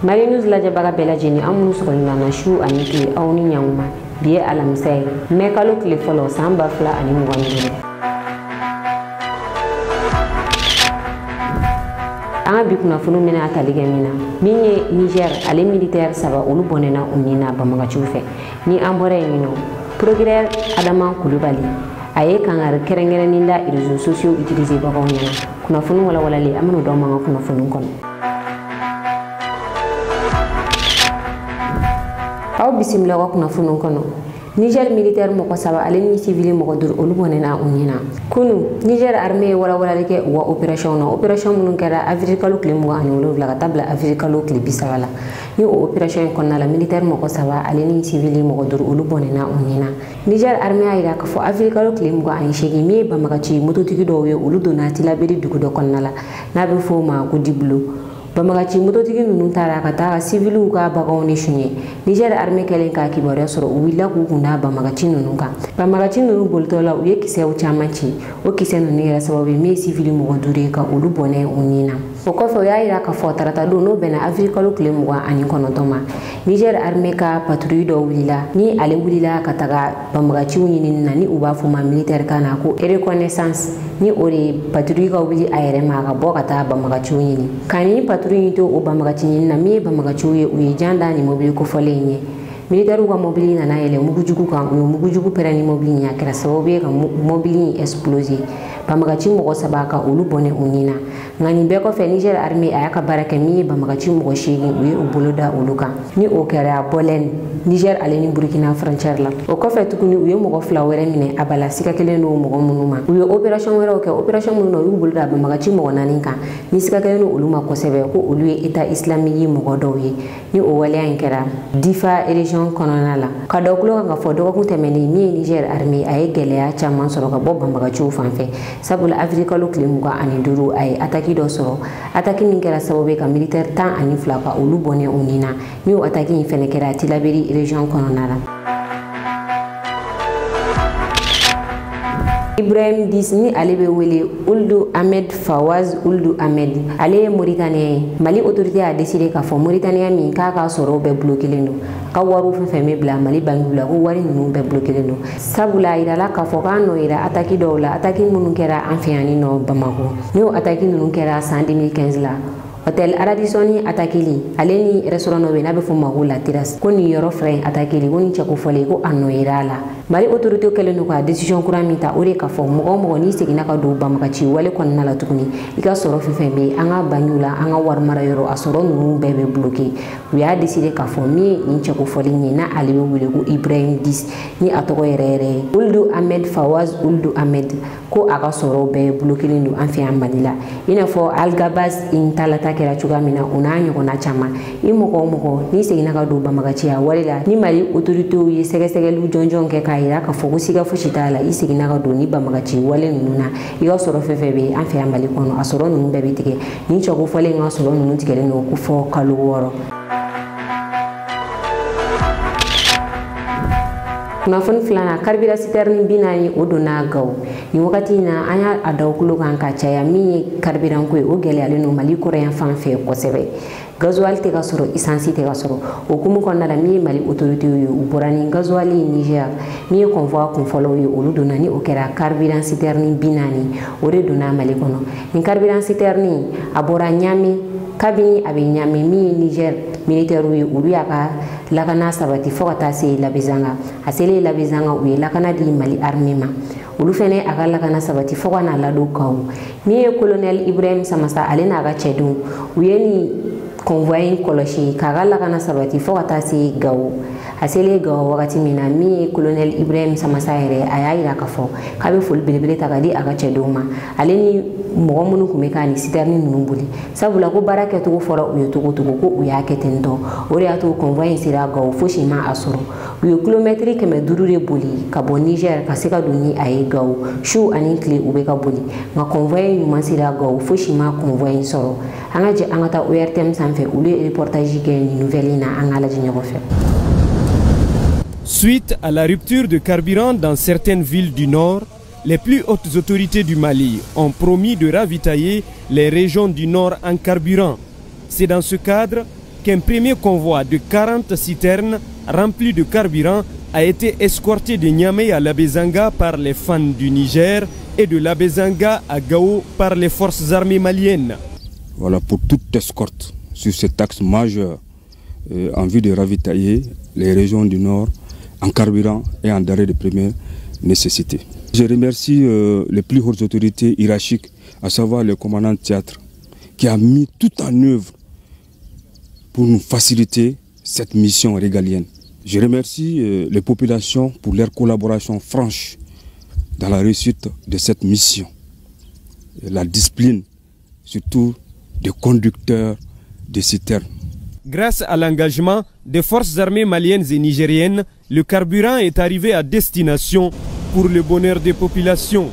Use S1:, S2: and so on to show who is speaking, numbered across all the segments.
S1: Mali News lajɛbaga bɛɛ lajɛlen an minnu sɔgɔlen na su ani tile aw ni ɲankuma bi ye alamisa ye mai kalo tile fɔlɔ san 2025 an ka bi kunnafoni bɛna tali kɛ min na min ye Niger ale militaire 3 olu bɔnɛna u ni na Banbaganciw fɛ ni an bɔra yen nɔ procureur Adama Kulubali a ye kangari kɛrɛnkɛrɛnnen da réseaux sociaux utiliser bagaw ɲɛna kunnafoni walawalalen an bɛna dɔn man ka kunnafoni kɔnɔ. Aw bisimila ka kunnafoni kɔnɔ. Niger militaire mɔgɔ 3 ale ni civil mɔgɔ 5 olu bɔnɛna u ɲɛna. Kunu Niger armée ye walawalali kɛ u ka opération na opération minnu kɛra avril kalo tile 27 ka taa bila avril kalo tile 30 la. Ni o opération in kɔnɔna la militaire mɔgɔ 3 ale ni civil mɔgɔ 5 olu bɔnɛna u ɲɛna. Niger armée a yira k'a fɔ avril kalo tile 28 min ye Banbagaci mototigi dɔw ye olu donna Tilaberi dugu dɔ kɔnɔna la n'a bɛ fɔ o ma ko Diblo. Banbagaci mototigi ninnu taara ka taa civiliw ka bagaw ni suɲɛ. Niger armée kɛlen ka kibaruya sɔrɔ u wulila k'u kun da Banbagaci ninnu kan. Banbagaci ninnu bolitɔ la u ye kisɛw caman ci. O kisɛ ninnu yɛrɛ sababu ye min ye civil mɔgɔ 5 ye ka olu bɔnɛ u ni na. O kɔfɛ o y'a yira k'a fɔ tarata don n'o bɛnna avril kalo tile 29 ma Niger armée ka patrouille dɔ wulila ni ale wulila ka taga Banbagaciw ɲinini na ni u b'a fɔ ma militaire kan na ko reconnaissance ni o de patrouille ka wuli a yɛrɛ ma ka bɔ ka taa Banbagaciw ɲini. Kani patrouille to o Banbagaci ɲini na min ye Banbagaciw ye u ye jan da ni mobili kofɔlen ye. Militaire ka mobili nana yɛlɛ mugujugu kan u ye mugujugu pɛrɛn ni mobili ɲɛ kɛra sababu ye ka mobili exploser. Banbagaci mɔgɔ 3 ka olu bɔnɛ u ni na. Nka nin bɛɛ kɔfɛ Niger armée a y'a ka baara kɛ min ye Banbagaci mɔgɔ 8 u ye u bolo da olu kan ni o kɛra Bolène Niger ale ni Burkina frontière la. O kɔfɛ tuguni u ye mɔgɔ 2 wɛrɛ minɛ a bala sika kelen do mɔgɔ minnu ma. U ye opération wɛrɛw kɛ opération minnu na u y'u bolo da Banbagaci mɔgɔ 4 kan ni sika kelen do olu ma kosɛbɛ ko olu ye état islamique mɔgɔ dɔw ye ni o waleya in kɛra Difa région kɔnɔna la. Ka da kulo kan ka fɔ dɔgɔkun tɛmɛnen min ye Niger armée a ye gɛlɛya caman sɔrɔ ka bɔ Banbagaciw fanfɛ sabula avril kalo tile 25 a ye attaque dɔ sɔrɔ attaque min kɛra sababu ye ka militaire 12 ka olu bɔnɛ u ni na ni o attaque in fɛnɛ kɛra Tilaberi région kɔnɔna la. Ibrahim Dis ni ale bɛ wele Ould Ahmed Fawaz Ould Ahmed ale ye Mauritanien ye. Mali autorité a décidé k'a fɔ Mauritanien min k'a ka sɔrɔ bɛɛ bloquelen don ka wariw fɛn fɛn bɛ bila Mali bangiw la ko wari ninnu bɛɛ bloquelen don sabula a yirala k'a fɔ k'an nɔ yira attaque dɔw la attaque minnu kɛra an fɛ yan ni nɔ Bamako ni o attaque ninnu kɛra san 2015 la. Hôtel Radisson attaqueli ale ni restaurant dɔ bɛ n'a bɛ fɔ ma ko La Terrasse ko nin yɔrɔ fila in attaqueli ko nin cɛ ko fɔlen ko a nɔ yera la. Mali autorité kɛlen don ka décision kura min ta o de k'a fɔ mɔgɔ n'i seginna ka don Banbagaci wale kɔnɔna la tuguni i ka sɔrɔ fɛn fɛn bɛ an ka bangiw la an ka wari mara yɔrɔ a sɔrɔ ninnu bɛɛ bɛ bloqué u y'a décidé k'a fɔ min ye nin cɛ ko fɔlen ye n'a ale bɛ wele ko Ibrahim Dis ni a tɔgɔ yɛrɛ yɛrɛ ye Ould Ahmed Fawaz Ould Ahmed ko a ka sɔrɔ bɛɛ bloquélen don an fɛ yan Mali la i n'a fɔ Algabas Intalata kɛra cogoya min na o n'a ɲɔgɔnna caman i mɔgɔ o mɔgɔ n'i seginna ka don Banbagaci a wale la ni Mali autoritéw ye sɛgɛsɛgɛliw jɔnjɔn kɛ k'a yira k'a fɔ ko siga fosi t'a la i seginna ka don ni Banbagaci wale ninnu na i ka sɔrɔ fɛn fɛn bɛ an fɛ yan Mali kɔnɔ a sɔrɔ ninnu bɛɛ bɛ tigɛ nin cɛko fɔlen ka sɔrɔ ninnu tigɛlen don ko fɔ kalo 6. Kunnafoni filanan carburant citerne 40 o donna Gawo nin wagati in na an y'a da kulo kan ka caya min ye carburant ko ye o gɛlɛyalen don Mali kɔrɔyan fan fɛ kosɛbɛ gasoil tɛ ka sɔrɔ essence tɛ ka sɔrɔ o hukumu kɔnɔna la min ye Mali autorité ye u bɔra ni gasoil ye Niger min ye convoi kunfɔlɔw ye olu donna ni o kɛra carburant citerne 40 o de donna Mali kɔnɔ nin carburant citerne a bɔra Niamey kabini a bɛ Niamey min ye Niger militaire ye olu y'a ka lakana sabati fo ka taa se Labizanga a selen Labizanga u ye lakana di Mali armée ma olu fɛnɛ a ka lakana sabati fo ka n'a ladon Gawo min ye colonel Ibrahim Samassa ale n'a ka cɛdenw u ye nin convoi in kɔlɔsi k'a ka lakana sabati fo ka taa se Gawo a selen Gawo wagati min na min ye colonel Ibrahim Samassa yɛrɛ a y'a yira k'a fɔ k'a bɛ foli belebele ta ka di a ka cɛdenw ma ale ni mɔgɔ minnu tun bɛ k'a ni citerne ninnu boli sabula ko baara kɛcogo fɔra u ye cogo ko u y'a kɛ ten tɔ o de y'a to convoi in sera Gawo fosi ma a sɔrɔ u ye kilomɛtiri 500 de boli ka bɔ Niger ka se ka don ni a ye Gawo su ani tile u bɛ ka boli nka convoi in ɲuman sera Gawo fosi ma convoi in sɔrɔ an ka jɛ an ka taa ORTM sanfɛ olu ye reportage kɛ nin nouvelle in na an ka lajɛ ɲɔgɔn fɛ.
S2: Suite à la rupture de carburant dans certaines villes du nord, les plus hautes autorités du Mali ont promis de ravitailler les régions du nord en carburant. C'est dans ce cadre qu'un premier convoi de 40 citernes remplies de carburant a été escorté de Niamey à Labezanga par les fans du Niger et de Labezanga à Gao par les forces armées maliennes.
S3: Voilà pour toute escorte sur cet axe majeur en vue de ravitailler les régions du Nord en carburant et en denrées de première nécessité. Je remercie les plus hautes autorités hiérarchiques, à savoir le commandant de théâtre, qui a mis tout en œuvre pour nous faciliter cette mission régalienne. Je remercie les populations pour leur collaboration franche dans la réussite de cette mission. Et la discipline, surtout des conducteurs de citernes.
S2: Grâce à l'engagement des forces armées maliennes et nigériennes, le carburant est arrivé à destination pour le bonheur des populations.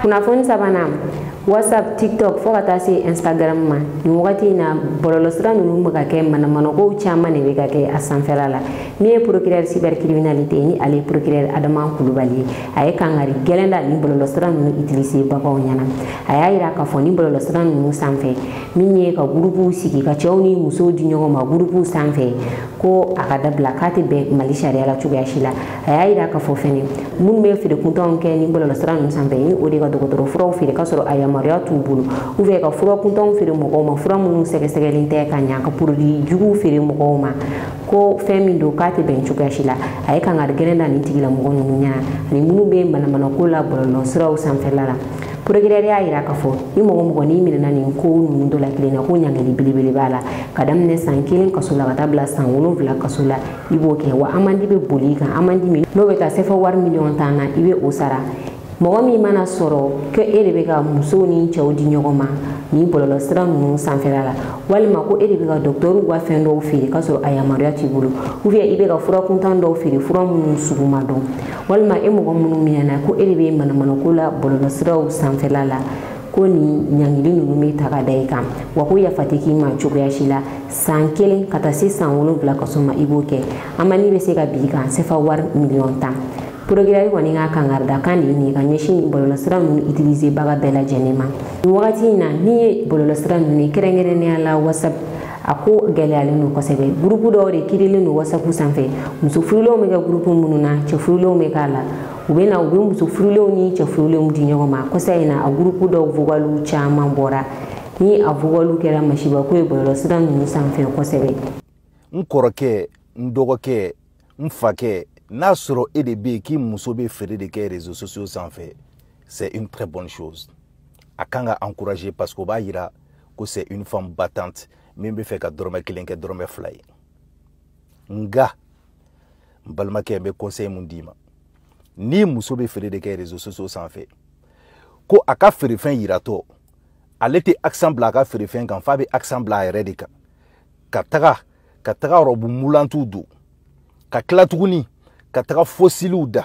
S1: Kunnafoni sabanan WhatsApp, TikTok fo ka taa se Instagram ma nin wagati na bɔlɔlɔsira ninnu bɛ ka kɛ manamanakow caman de bɛ ka kɛ a sanfɛla la min ye procureur cybercriminalité ni ale procureur Adama Kulubali a ye kangari gɛlɛn da nin bɔlɔlɔsira ninnu utiliser bagaw ɲɛna a y'a yira k'a fɔ nin bɔlɔlɔsira ninnu sanfɛ min ye ka gurupuw sigi ka cɛw ni musow di ɲɔgɔn ma gurupuw sanfɛ ko a ka dabila k'a tɛ bɛn Mali sariya la cogoya si la a y'a yira k'a fɔ fɛnɛ minnu bɛ feere kuntanw kɛ nin bɔlɔlɔsira ninnu sanfɛ ni o de ka dɔgɔtɔrɔ furaw feere k'a sɔrɔ a yamaruya t'u bolo ou bien ka fura kuntanw feere mɔgɔw ma fura minnu sɛgɛsɛgɛlen tɛ ka ɲa ka produit juguw feere mɔgɔw ma ko fɛn min don k'a tɛ bɛn cogoya si la a ye kangari gɛlɛn da nin tigilamɔgɔ ninnu ɲɛna ani minnu bɛ manamanako la bɔlɔlɔsiraw sanfɛla la procureur y'a yira k'a fɔ ni mɔgɔ n'i minɛna nin ko ninnu dɔ la kelen na ko ɲangili belebele b'a la ka daminɛ san 1 kaso la ka taa bila san 7 kaso la i b'o kɛ wa amandi bɛ boli i kan amandi min n'o bɛ taa sefa wari miliyɔn 10 na i bɛ o sara mɔgɔ min mana sɔrɔ ko e de bɛ ka musow ni cɛw di ɲɔgɔn ma ni bɔlɔlɔsira ninnu sanfɛla la walima ko e de bɛ ka dɔgɔtɔrɔw ka fɛn dɔw feere k'a sɔrɔ a yamaruya t'i bolo ou bien i bɛ ka fura kuntan dɔw feere fura minnu sugu ma dɔn walima e mɔgɔ minnu minɛna ko e de bɛ manamanako la bɔlɔlɔsiraw sanfɛla la ko ni ɲangili ninnu bɛ ta ka da i kan wa ko yafa tɛ k'i ma cogoya si la san 1 ka taa se san 7 kaso ma i b'o kɛ amani bɛ se ka bin i kan sefa wari miliyɔn 10 procureur kɔni ka kangari da kan de ye nin ka ɲɛsin bɔlɔlɔsira ninnu utiliser baga bɛɛ lajɛlen ma nin wagati in na min ye bɔlɔlɔsira ninnu kɛrɛnkɛrɛnnenya la WhatsApp a ko gɛlɛyalen don kosɛbɛ gurupu dɔw de kirilen don WhatsApp sanfɛ muso furulenw bɛ kɛ gurupu minnu na cɛ furulenw bɛ k'a la u bɛ muso furulenw ni cɛ furulenw di ɲɔgɔn ma kɔsa in na a gurupu dɔw vocalu caman bɔra ni a vocalu kɛra masibako ye bɔlɔlɔsira ninnu sanfɛ kosɛbɛ
S4: n kɔrɔkɛ n dɔgɔkɛ n fakɛ n'a sɔrɔ e de bɛ yen k'i muso bɛ feere de kɛ réseaux sociaux sanfɛ c'est une très bonne chose a kan ka encourager parce que o b'a yira ko c'est une femme battante min bɛ fɛ ka dɔrɔmɛ 1 kɛ dɔrɔmɛ 2 ye nga n balimakɛ n bɛ conseil mun d'i ma ni muso bɛ feere de kɛ réseaux sociaux sanfɛ ko a ka feerefɛn yiratɔ ale tɛ accent bila a ka feerefɛn kan f'a bɛ accent bila a yɛrɛ de kan ka taga robe mulantu don ka tila tuguni ka taga fossiliw da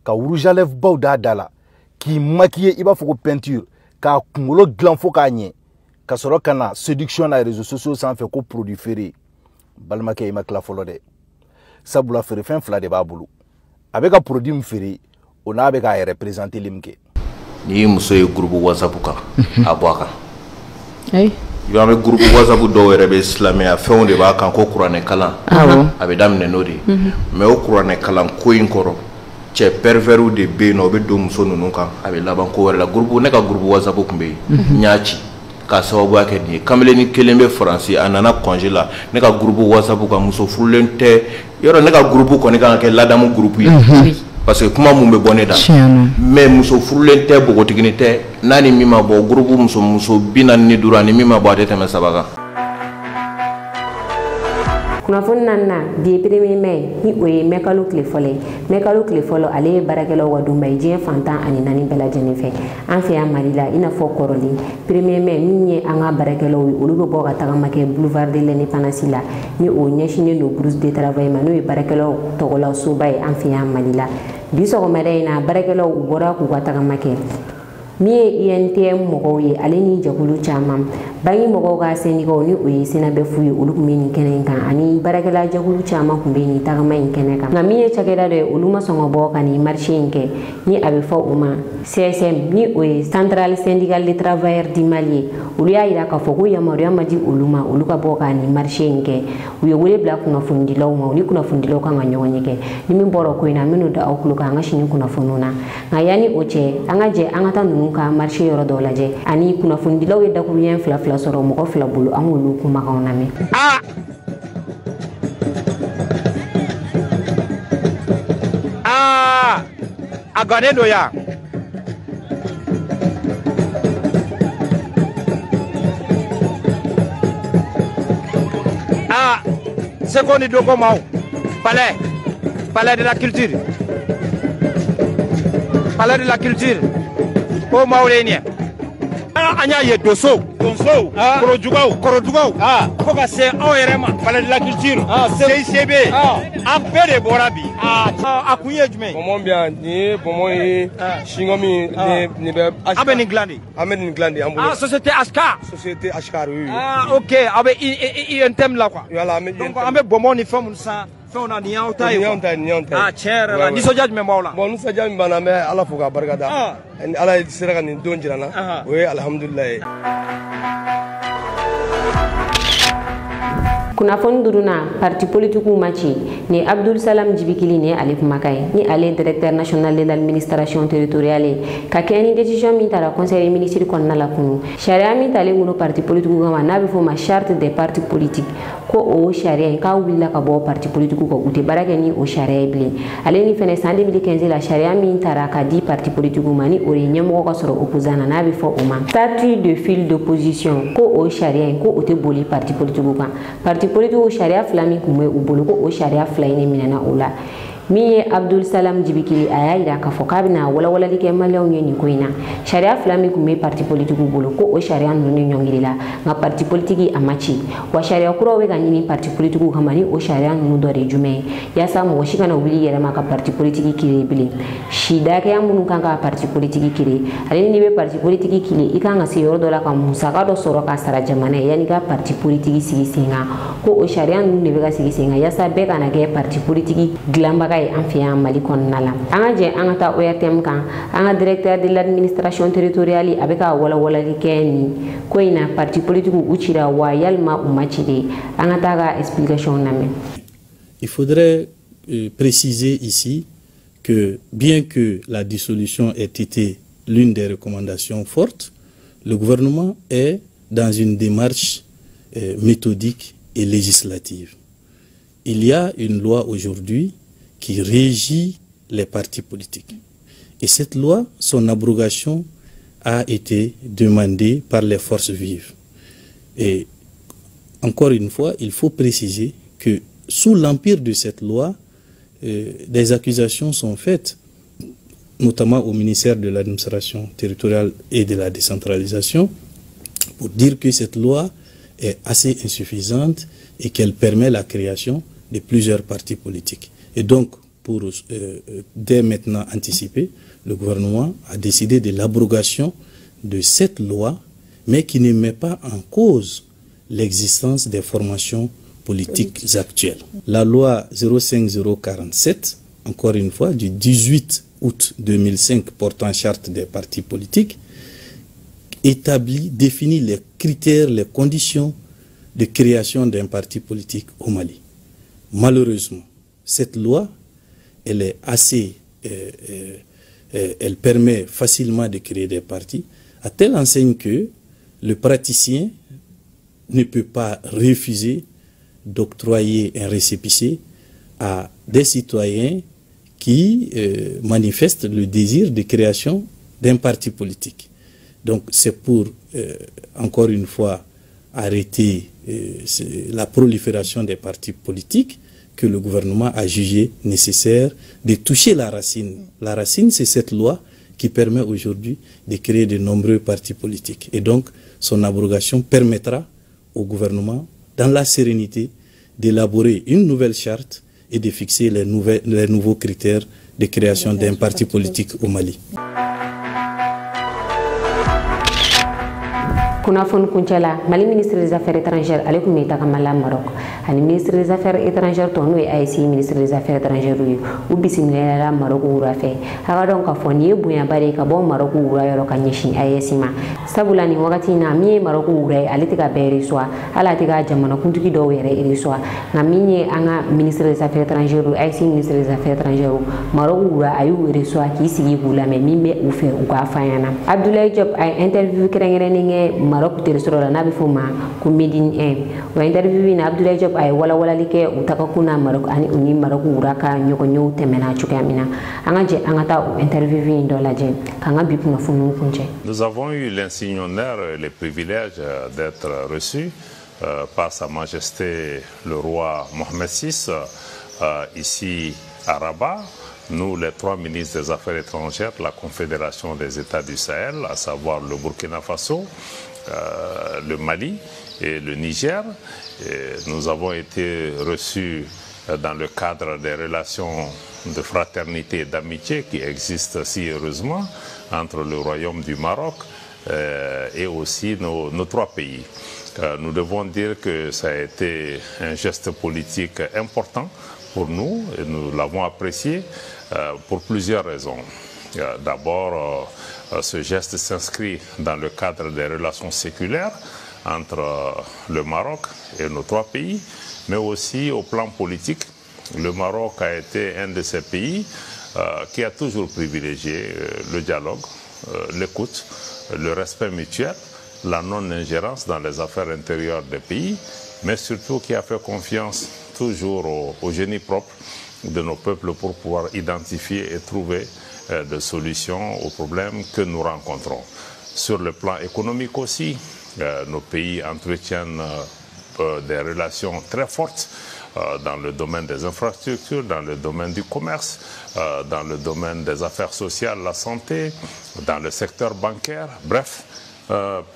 S4: ka rouge à lèvres baw da la k'i maquiller i b'a fɔ ko peinture k'a kunkolo dilan fo k'a ɲɛ ka sɔrɔ ka na séduction na réseaux sociaux sanfɛ ko produit feere balimakɛ i ma tila fɔlɔ dɛ sabula feerefɛn 2 de b'a bolo a bɛ ka produit min feere o n'a bɛ k'a yɛrɛ présenter min kɛ
S5: ni muso ye groupe WhatsApp kan a bɔ a kan
S6: ayi
S5: i b'a mɛn groupe WhatsApp dɔw yɛrɛ bɛ silamɛya fɛnw de b'a kan ko kuranɛ kalan a bɛ daminɛ n'o de ye mais o kuranɛ kalan ko in kɔrɔ cɛ pervers de bɛ yen nɔ o bɛ don muso ninnu kan a bɛ laban ko wɛrɛ la ne ka groupe WhatsApp tun bɛ yen n y'a ci k'a sababuya kɛ nin ye kamalenin kelen bɛ Faransi a nana congé la ne ka groupe WhatsApp kan muso furulen tɛ yɔrɔ ne ka groupe kɔni kan ka kɛ ladamu groupe ye parce que kuma mun bɛ bɔ ne da mais muso furulen tɛ bogotigini tɛ n'a ni min ma bɔ groupe muso 45 ani min ma bɔ a tɛ tɛmɛ 3 kan.
S1: kunnafoni na bi premier mai ni o ye mɛkalo tile fɔlɔ ale ye baarakɛlaw ka dunba ye diɲɛ fantan ani 4 bɛɛ lajɛlen fɛ an fɛ yan Mali la i n'a fɔ kɔrɔlen premier mai min ye an ka baarakɛlaw ye olu bɛ bɔ ka tagama kɛ boulevard de l'indépendance la ni o ɲɛsinnen don brousse de travail ma n'o ye baarakɛlaw tɔgɔla soba ye an fɛ yan Mali la bi sɔgɔmada in na baarakɛlaw u bɔra k'u ka tagama kɛ min ye INTM mɔgɔw ye ale ni jɛkulu caman bangi mɔgɔw ka syndicat ni o ye Senabe fu ye olu kun bɛ nin kɛnɛ in kan ani baarakɛla jɛkulu caman kun bɛ nin tagama in kɛnɛ kan nka min ye cakɛda dɔ ye olu ma sɔn ka bɔ ka nin marché in kɛ ni a bɛ fɔ o ma CSM ni o ye Centrale Syndicale des Travailleurs du Mali ye olu y'a yira k'a fɔ ko yamaruya ma di olu ma olu ka bɔ ka nin marché in kɛ u ye wele bila kunnafonidilaw ma u ni kunnafonidilaw kan ka ɲɔgɔn ye kɛ ni min bɔra ko in na an bɛn'o da aw tulo kan an ka sini kunnafoniw na nka yanni o cɛ an ka jɛ an ka taa ninnu ka marché yɔrɔ dɔw lajɛ ani kunnafonidilaw ye dakuruyɛn fila sɔrɔ mɔgɔ fila bolo an k'olu kumakanw lamɛn.
S6: A gannen don yan. Seko ni Dogo Maw, palais de la culture. Palais de la culture. Ko Mauritanie. Anya ye doso, Korojugaw, ko ka se aw yɛrɛ ma palais de la culture, CICB, an bɛɛ de bɔra bi. A kun ye jumɛn?
S7: Bɔnbɔn bɛ yan, nin ye bɔnbɔn ye singo min nin bɛ.
S6: An bɛ nin dilan de.
S7: An bɛ nin dilan de an bolo.
S6: Société Askar.
S7: Société Askar oui.
S6: Ok, aw bɛ INTM la quoi.
S7: Voilà, an bɛ INTM.
S6: Donc an bɛ bɔnbɔn ni fɛn minnu san. Fɛnw na nin y'aw ta ye.
S7: Nin y'anw ta ye, nin y'anw ta ye.
S6: Tiɲɛ yɛrɛ la, nisɔndiya jumɛn b'aw la?
S7: Bon nisɔndiya min b'an na an bɛ Ala fo k'a barikada. Ni Ala sera ka nin don jira n na, o ye alihamudulilayi ye.
S1: Kunnafoni duruna parti politiku ma ci ni Abdul Salam Jibikili ni ale kumakan ye ni ale directeur national de l'administration territoriale ka kɛ ni décision min tara conseil ministre kɔnɔna la kunu sariya min talen ŋunu parti politiku kama n'a bɛ fɔ ma charte des partis politiques ko o sariya in k'a wulila ka bɔ parti politiku kan u tɛ baara kɛ ni o sariya ye bilen ale ni fɛnɛ san 2015 la sariya min tara ka di parti politiku ma ni o ye ɲɛmɔgɔ ka sɔrɔ opposant na n'a bɛ fɔ o ma statut de fil d'opposition ko o sariya in ko o tɛ boli parti politiku kan parti politiku sariya fila min kun bɛ u bolo ko o sariya fila in de minɛna o la min ye Abdul Salam Jibikili a y'a yira k'a fɔ k'a bɛna walawalali kɛ maliyɛnw ye nin ko in na sariya fila min kun bɛ parti politiku bolo ko o sariya ninnu de ɲɔngirila nka parti politiki a ma ci wa sariya kuraw bɛ ka ɲini parti politiku kama ni o sariya ninnu dɔ de ye jumɛn ye yaasa mɔgɔ si kana wuli yɛrɛma ka parti politiki kire bilen si dakɛya minnu kan ka parti politiki kire ale n'i bɛ parti politiki kile i kan ka se yɔrɔ dɔ la ka musaka dɔ sɔrɔ ka sara jamana ye yanni ka parti politiki sigi sen kan ko o sariya ninnu de bɛ ka sigi sen kan yaasa bɛɛ kana kɛ parti politiki dilanbaga an fɛ yan Mali kɔnɔna la an ka jɛ an ka taa ORTM kan an ka directeur de l'administration territoriale a bɛ ka walawalali kɛ ni ko in na parti politiku u cira wa yalima u ma ci de an ka taa ka explication lamɛn.
S8: Il faudrait préciser ici que bien que la dissolution ait été l'une des recommandations fortes, le gouvernement est dans une démarche méthodique et législative. Il y a une loi aujourd'hui qui régit les partis politiques. Et cette loi, son abrogation a été demandée par les forces vives. Et encore une fois, il faut préciser que sous l'empire de cette loi, des accusations sont faites, notamment au ministère de l'administration territoriale et de la décentralisation, pour dire que cette loi est assez insuffisante et qu'elle permet la création de plusieurs partis politiques. Et donc, pour dès maintenant anticiper, le gouvernement a décidé de l'abrogation de cette loi, mais qui ne met pas en cause l'existence des formations politiques actuelles. La loi 05047, encore une fois, du 18 août 2005 portant charte des partis politiques, définit les critères, les conditions de création d'un parti politique au Mali. Malheureusement, cette loi, elle est assez, elle permet facilement de créer des partis, à telle enseigne que le praticien ne peut pas refuser d'octroyer un récépissé à des citoyens qui manifestent le désir de création d'un parti politique. Donc c'est pour, encore une fois, arrêter la prolifération des partis politiques que le gouvernement a jugé nécessaire de toucher la racine. La racine, c'est cette loi qui permet aujourd'hui de créer de nombreux partis politiques. Et donc, son abrogation permettra au gouvernement, dans la sérénité, d'élaborer une nouvelle charte et de fixer les nouveaux critères de création d'un parti politique au Mali.
S1: kunnafoni kuncɛla Mali ministre des affaires étrangères ale kun bɛ tagamala Maroc ani ministre des affaires étrangères tɔ n'o ye AEC ministre des affaires étrangères ye u bisimilala Maroc wura fɛ a ka dɔn k'a fɔ nin ye bonyaba de ye ka bɔ Maroc wura yɔrɔ ka ɲɛsin AES ma sabula nin wagati in na min ye Maroc wura ye ale tɛ ka bɛɛ reçoit hali a tɛ ka jamanakuntigi dɔw yɛrɛ reçoit nka min ye an ka ministre des affaires étrangères AEC ministre des affaires étrangères Maroc wura a y'u reçoit k'i sigi k'u lamɛn min bɛ u fɛ u k'a fɔ an ɲɛna Abdoulaye Diop a ye interview kɛrɛnkɛrɛnnen kɛ Maroc territoire la n'a bɛ fɔ o ma ko Médine 1 o interview in na Abdoulaye Diop a ye walawalali kɛ u tagakun na Maroc ani u ni Maroc wura ka ɲɔgɔnyew tɛmɛna cogoya min na an ka jɛ an ka taa o interview in dɔ lajɛ k'an ka bi kunnafoniw kuncɛ.
S9: Nous avons eu l'insigne honneur et le privilège d'être reçus par Sa Majesté le roi Mohamed VI ici à Rabat. Nous, les 3 ministres des Affaires étrangères de la Confédération des États du Sahel, à savoir le Burkina Faso, le Mali et le Niger. Et nous avons été reçus dans le cadre des relations de fraternité et d'amitié qui existent si heureusement entre le Royaume du Maroc et aussi nos 3 pays. Nous devons dire que ça a été un geste politique important pour nous et nous l'avons apprécié pour plusieurs raisons. D'abord, ce geste s'inscrit dans le cadre des relations séculaires entre le Maroc et nos 3 pays, mais aussi au plan politique. Le Maroc a été un de ces pays qui a toujours privilégié le dialogue, l'écoute, le respect mutuel, la non-ingérence dans les affaires intérieures des pays, mais surtout qui a fait confiance toujours au génie propre de nos peuples pour pouvoir identifier et trouver des solutions aux problèmes que nous rencontrons. Sur le plan économique aussi, nos pays entretiennent des relations très fortes dans le domaine des infrastructures, dans le domaine du commerce, dans le domaine des affaires sociales, la santé, dans le secteur bancaire, bref.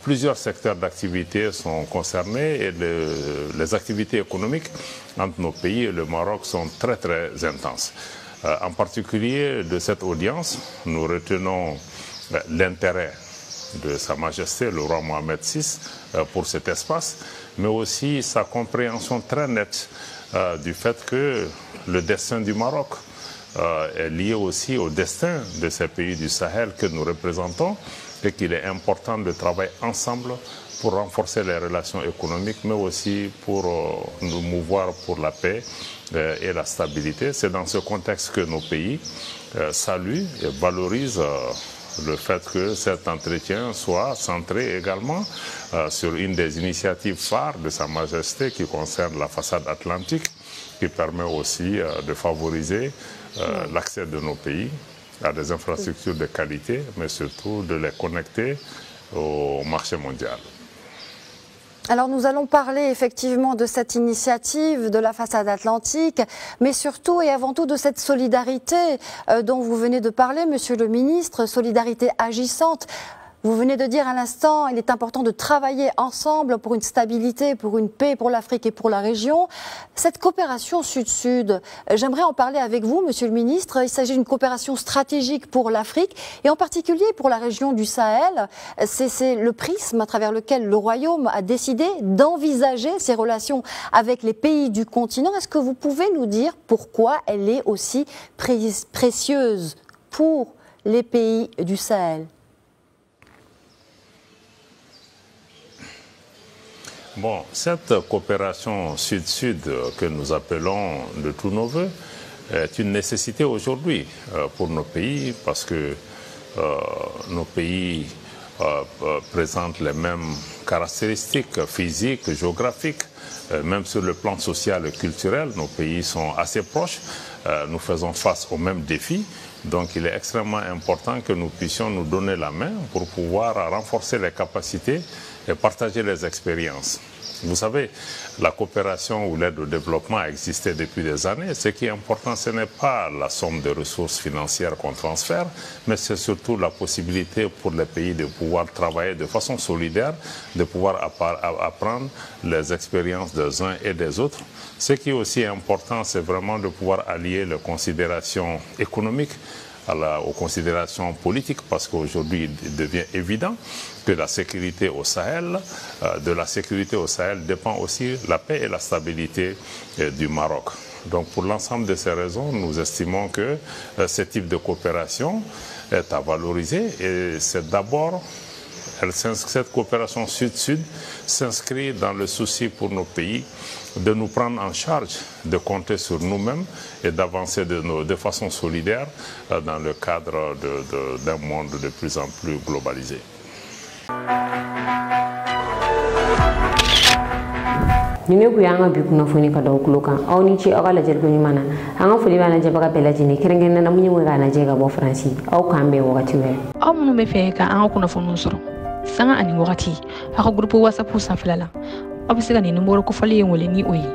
S9: Plusieurs secteurs d'activité sont concernés et les activités économiques entre nos pays et le Maroc sont très intenses. En particulier de cette audience, nous retenons l'intérêt de Sa Majesté le roi Mohamed VI pour cet espace, mais aussi sa compréhension très nette du fait que le destin du Maroc est lié aussi au destin de ces pays du Sahel que nous représentons et qu'il est important de travailler ensemble pour renforcer les relations économiques, mais aussi pour nous mouvoir pour la paix et la stabilité. C'est dans ce contexte que nos pays saluent et valorisent le fait que cet entretien soit centré également sur une des initiatives phares de Sa Majesté qui concerne la façade atlantique, qui permet aussi de favoriser l'accès de nos pays à des infrastructures de qualité, mais surtout de les connecter au marché mondial.
S10: Alors nous allons parler effectivement de cette initiative de la façade atlantique, mais surtout et avant tout de cette solidarité dont vous venez de parler, Monsieur le Ministre, solidarité agissante. Vous venez de dire à l'instant, il est important de travailler ensemble pour une stabilité, pour une paix pour l'Afrique et pour la région. Cette coopération sud-sud, j'aimerais en parler avec vous, Monsieur le Ministre. Il s'agit d'une coopération stratégique pour l'Afrique et en particulier pour la région du Sahel. C'est le prisme à travers lequel le Royaume a décidé d'envisager ses relations avec les pays du continent. Est-ce que vous pouvez nous dire pourquoi elle est aussi précieuse pour les pays du Sahel ?
S9: Bon, cette coopération sud-sud que nous appelons de tous nos voeux est une nécessité aujourd'hui pour nos pays parce que nos pays présentent les mêmes caractéristiques physiques, géographiques, même sur le plan social et culturel, nos pays sont assez proches, nous faisons face aux mêmes défis. Donc il est extrêmement important que nous puissions nous donner la main pour pouvoir renforcer les capacités et partager les expériences. Vous savez, la coopération ou l'aide au développement a existé depuis des années. Ce qui est important, ce n'est pas la somme de ressources financières qu'on transfère, mais c'est surtout la possibilité pour les pays de pouvoir travailler de façon solidaire, de pouvoir apprendre les expériences des uns et des autres. Ce qui est aussi important, c'est vraiment de pouvoir allier les considérations économiques aux considérations politiques, parce qu'aujourd'hui il devient évident que la sécurité au Sahel, de la sécurité au Sahel dépend aussi la paix et la stabilité du Maroc. Donc pour l'ensemble de ces raisons, nous estimons que ce type de coopération est à valoriser, et c'est d'abord, cette coopération sud-sud s'inscrit dans le souci pour nos pays de nous prendre en charge, de compter sur nous-mêmes et d'avancer de façon solidaire dans le cadre d'un monde de plus en plus globalisé.
S1: Nime ku yanga bi kuna foni ka daw kulokan aw ni ci agala jel goni mana anga foli bana jaba ka belajini kerengena na munyi mo gana jega bo franci aw kambe wakati we
S11: aw munu be fe ka anga kuna fonu soro sanga ani wakati aka groupe whatsapp sanfilala aw be se ka ni numero ko fali ngole ni oyi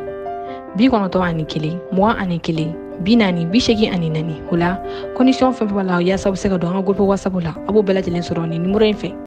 S11: bi kono to ani kili mo ani kili binani bishegi ani nani hula condition fe wala ya sabu se ka do anga groupe whatsapp la abo belajini soro ni numero en fe